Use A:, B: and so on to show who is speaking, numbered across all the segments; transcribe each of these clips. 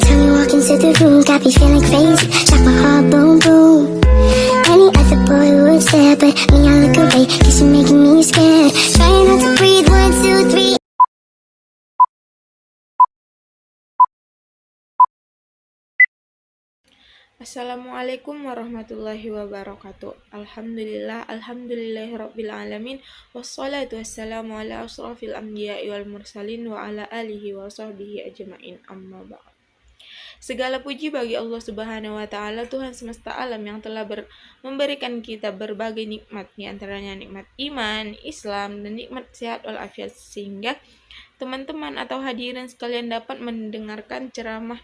A: time you walk into the room, got me feeling crazy, shot my heart boom boom. Any other boy would stare, but me I look away, cause you're making me scared. Trying not to breathe, 1, 2, 3.
B: Assalamualaikum warahmatullahi wabarakatuh. Alhamdulillahirabbil alamin. Wassalatu wassalamu ala asrofil anbiya'i wal mursalin wa ala alihi wa sahbihi ajma'in. Amma ba'd. Segala puji bagi Allah Subhanahu wa taala, Tuhan semesta alam yang telah memberikan kita berbagai nikmat, di antaranya nikmat iman, Islam, dan nikmat sehat walafiat, sehingga teman-teman atau hadirin sekalian dapat mendengarkan ceramah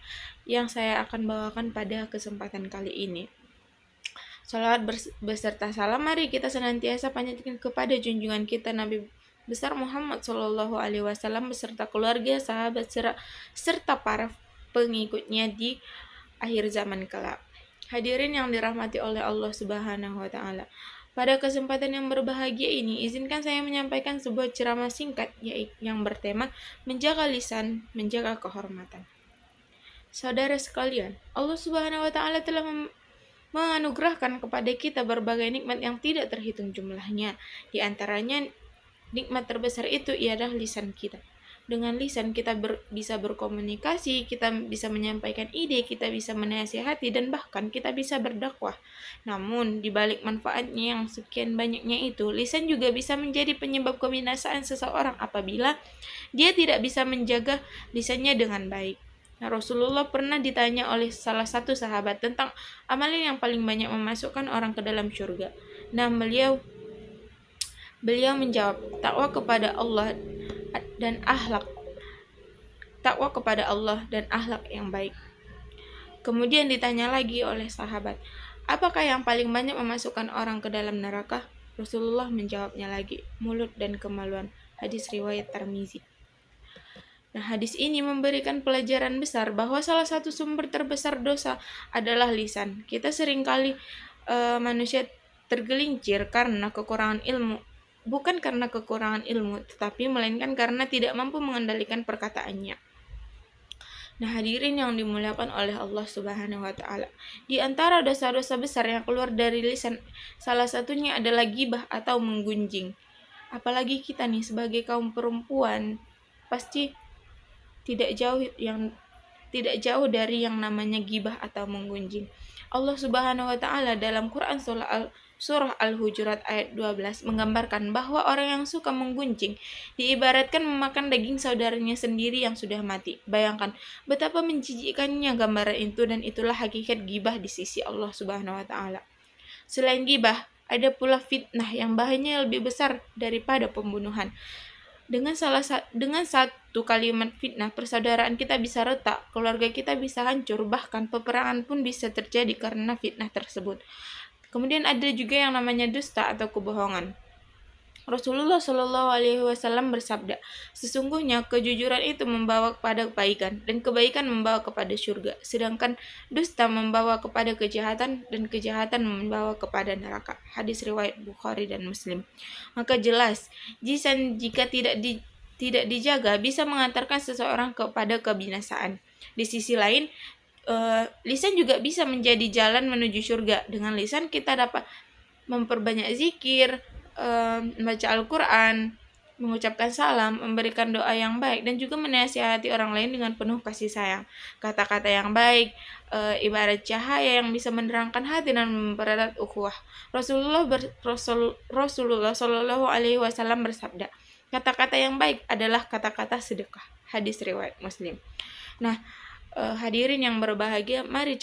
B: yang saya akan bawakan pada kesempatan kali ini. Salawat beserta salam mari kita senantiasa panjatkan kepada junjungan kita Nabi besar Muhammad Shallallahu Alaihi Wasallam beserta keluarga, sahabat, serta para pengikutnya di akhir zaman kelak. Hadirin yang dirahmati oleh Allah Subhanahu wa taala. Pada kesempatan yang berbahagia ini, izinkan saya menyampaikan sebuah ceramah singkat yang bertema menjaga lisan, menjaga kehormatan. Saudara sekalian, Allah Subhanahu wa taala telah menganugerahkan kepada kita berbagai nikmat yang tidak terhitung jumlahnya. Di antaranya nikmat terbesar itu ialah lisan kita. Dengan lisan kita bisa berkomunikasi, kita bisa menyampaikan ide, kita bisa menasihati, dan bahkan kita bisa berdakwah. Namun, di balik manfaatnya yang sekian banyaknya itu, lisan juga bisa menjadi penyebab kebinasaan seseorang apabila dia tidak bisa menjaga lisannya dengan baik. Nah, Rasulullah pernah ditanya oleh salah satu sahabat tentang amalan yang paling banyak memasukkan orang ke dalam surga. Nah, beliau menjawab, takwa kepada Allah dan akhlak yang baik. Kemudian ditanya lagi oleh sahabat, apakah yang paling banyak memasukkan orang ke dalam neraka? Rasulullah menjawabnya lagi, mulut dan kemaluan. Hadis riwayat Tirmizi. Nah, hadis ini memberikan pelajaran besar bahwa salah satu sumber terbesar dosa adalah lisan. Kita seringkali manusia tergelincir karena kekurangan ilmu. Bukan karena kekurangan ilmu, tetapi melainkan karena tidak mampu mengendalikan perkataannya. Nah, hadirin yang dimuliakan oleh Allah Subhanahu wa taala. Di antara dosa-dosa besar yang keluar dari lisan, salah satunya adalah ghibah atau menggunjing. Apalagi kita nih sebagai kaum perempuan, pasti tidak jauh dari yang namanya ghibah atau menggunjing. Allah Subhanahu wa taala dalam Quran Surah Al-Hujurat ayat 12 menggambarkan bahwa orang yang suka menggunjing diibaratkan memakan daging saudaranya sendiri yang sudah mati. Bayangkan betapa menjijikkannya gambaran itu, dan itulah hakikat ghibah di sisi Allah Subhanahu wa taala. Selain ghibah, ada pula fitnah yang bahayanya lebih besar daripada pembunuhan. Dengan satu kalimat fitnah, persaudaraan kita bisa retak, keluarga kita bisa hancur, bahkan peperangan pun bisa terjadi karena fitnah tersebut. Kemudian ada juga yang namanya dusta atau kebohongan. Rasulullah Shallallahu Alaihi Wasallam bersabda, sesungguhnya kejujuran itu membawa kepada kebaikan, dan kebaikan membawa kepada surga, sedangkan dusta membawa kepada kejahatan, dan kejahatan membawa kepada neraka. Hadis riwayat Bukhari dan Muslim. Maka jelas, lisan jika tidak dijaga bisa mengantarkan seseorang kepada kebinasaan. Di sisi lain, lisan juga bisa menjadi jalan menuju surga. Dengan lisan kita dapat memperbanyak zikir, membaca Al-Quran, mengucapkan salam, memberikan doa yang baik, dan juga menasihati orang lain dengan penuh kasih sayang. Kata-kata yang baik ibarat cahaya yang bisa menerangkan hati dan mempererat ukhuwah. Rasulullah Shallallahu Alaihi Wasallam bersabda, kata-kata yang baik adalah kata-kata sedekah. Hadis riwayat Muslim. Nah, hadirin yang berbahagia, mari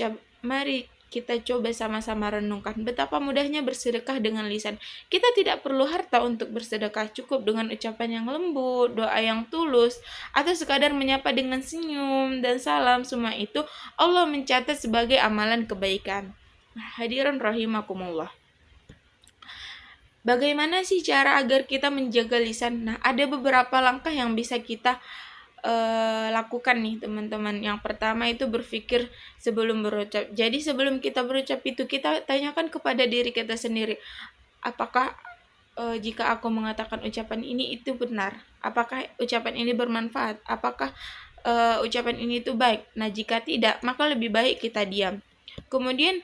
B: kita coba sama-sama renungkan betapa mudahnya bersedekah dengan lisan. Kita tidak perlu harta untuk bersedekah, cukup dengan ucapan yang lembut, doa yang tulus, atau sekadar menyapa dengan senyum dan salam. Semua itu Allah mencatat sebagai amalan kebaikan. Hadirin rahimakumullah. Bagaimana sih cara agar kita menjaga lisan? Nah, ada beberapa langkah yang bisa kita lakukan nih teman-teman. Yang pertama itu berpikir sebelum berucap. Jadi sebelum kita berucap itu kita tanyakan kepada diri kita sendiri, apakah jika aku mengatakan ucapan ini itu benar? Apakah ucapan ini bermanfaat? Apakah ucapan ini tuh baik. Nah, jika tidak, maka lebih baik kita diam. Kemudian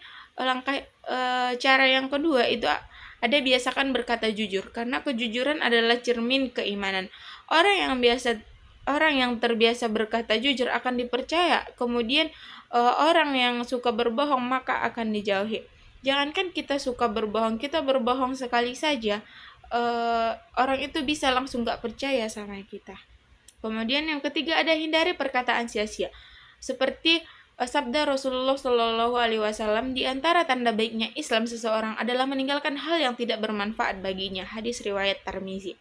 B: cara yang kedua itu ada biasakan berkata jujur, karena kejujuran adalah cermin keimanan. Orang yang terbiasa berkata jujur akan dipercaya. Kemudian orang yang suka berbohong maka akan dijauhi. Jangankan kita suka berbohong, kita berbohong sekali saja, orang itu bisa langsung gak percaya sama kita. Kemudian yang ketiga ada hindari perkataan sia-sia. Seperti sabda Rasulullah Shallallahu Alaihi Wasallam, di antara tanda baiknya Islam seseorang adalah meninggalkan hal yang tidak bermanfaat baginya. Hadis riwayat Tirmizi.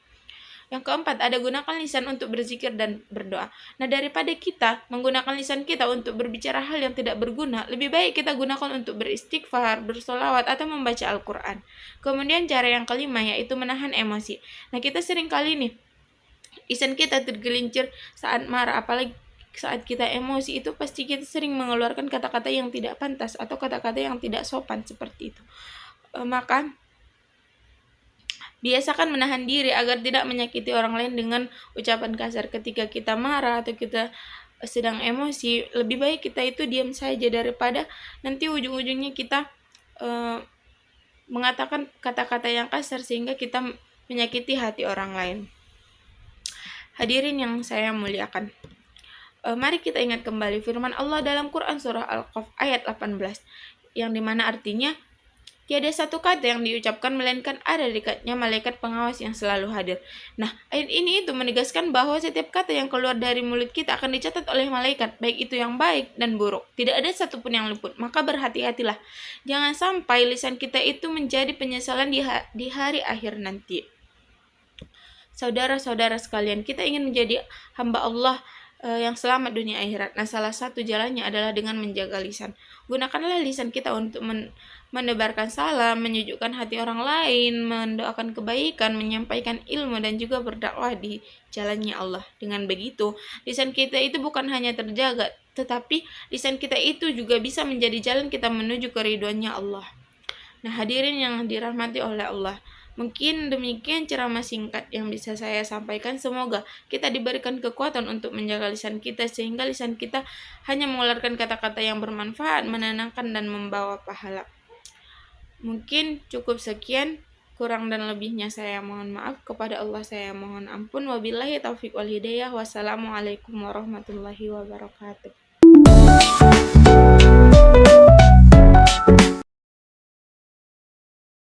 B: Yang keempat, ada gunakan lisan untuk berzikir dan berdoa. Nah, daripada kita menggunakan lisan kita untuk berbicara hal yang tidak berguna, lebih baik kita gunakan untuk beristighfar, bersolawat, atau membaca Al-Quran. Kemudian cara yang kelima yaitu menahan emosi. Nah, kita sering kali nih, lisan kita tergelincir saat marah, apalagi saat kita emosi, itu pasti kita sering mengeluarkan kata-kata yang tidak pantas atau kata-kata yang tidak sopan seperti itu. Maka biasakan menahan diri agar tidak menyakiti orang lain dengan ucapan kasar. Ketika kita marah atau kita sedang emosi, lebih baik kita itu diam saja daripada nanti ujung-ujungnya kita mengatakan kata-kata yang kasar sehingga kita menyakiti hati orang lain. Hadirin yang saya muliakan, mari kita ingat kembali firman Allah dalam Quran surah Al-Qaf ayat 18, yang dimana artinya, tiada satu kata yang diucapkan melainkan ada di dekatnya malaikat pengawas yang selalu hadir. Nah, ayat ini itu menegaskan bahwa setiap kata yang keluar dari mulut kita akan dicatat oleh malaikat, baik itu yang baik dan buruk. Tidak ada satupun yang luput. Maka berhati-hatilah. Jangan sampai lisan kita itu menjadi penyesalan di hari akhir nanti. Saudara-saudara sekalian, kita ingin menjadi hamba Allah yang selamat dunia akhirat. Nah, salah satu jalannya adalah dengan menjaga lisan. Gunakanlah lisan kita untuk menebarkan salam, menyejukkan hati orang lain, mendoakan kebaikan, menyampaikan ilmu, dan juga berdakwah di jalannya Allah. Dengan begitu, lisan kita itu bukan hanya terjaga, tetapi lisan kita itu juga bisa menjadi jalan kita menuju keridhoannya Allah. Nah, hadirin yang dirahmati oleh Allah, mungkin demikian ceramah singkat yang bisa saya sampaikan. Semoga kita diberikan kekuatan untuk menjaga lisan kita, sehingga lisan kita hanya mengeluarkan kata-kata yang bermanfaat, menenangkan, dan membawa pahala. Mungkin cukup sekian, kurang dan lebihnya saya mohon maaf. Kepada Allah saya mohon ampun. Wabillahi taufiq wal hidayah. Wassalamualaikum warahmatullahi wabarakatuh.